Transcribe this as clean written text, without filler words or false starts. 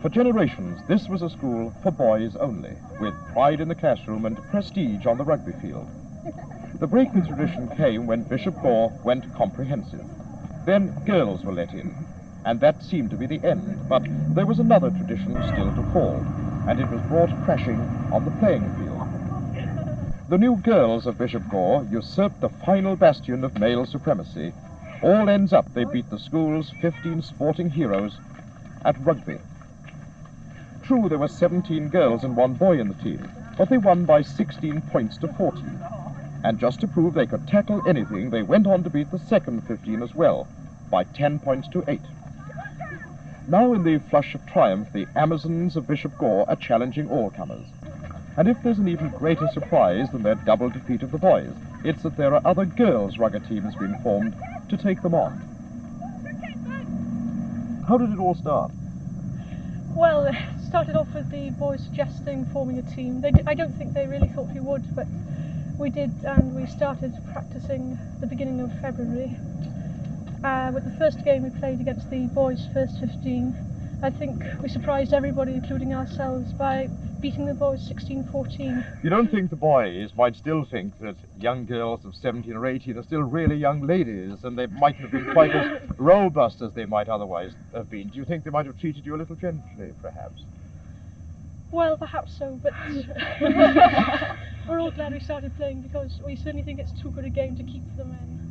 For generations, this was a school for boys only, with pride in the classroom and prestige on the rugby field. The break in tradition came when Bishop Gore went comprehensive. Then girls were let in, and that seemed to be the end. But there was another tradition still to fall, and it was brought crashing on the playing field. The new girls of Bishop Gore usurped the final bastion of male supremacy. All ends up, they beat the school's 15 sporting heroes at rugby. True, there were 17 girls and 1 boy in the team, but they won by 16 points to 14. And just to prove they could tackle anything, they went on to beat the second 15 as well, by 10 points to 8. Now in the flush of triumph, the Amazons of Bishop Gore are challenging all comers. And if there's an even greater surprise than their double defeat of the boys, it's that there are other girls' rugger teams being formed to take them on. How did it all start? Well, it started off with the boys suggesting forming a team. I don't think they really thought we would, but we did, and we started practicing the beginning of February. With the first game we played against the boys' first 15, I think we surprised everybody, including ourselves, by beating the boys 16-14. You don't think the boys might still think that young girls of 17 or 18 are still really young ladies, and they mightn't have been quite as robust as they might otherwise have been? Do you think they might have treated you a little gently, perhaps? Well, perhaps so, but we're all glad we started playing, because we certainly think it's too good a game to keep for the men.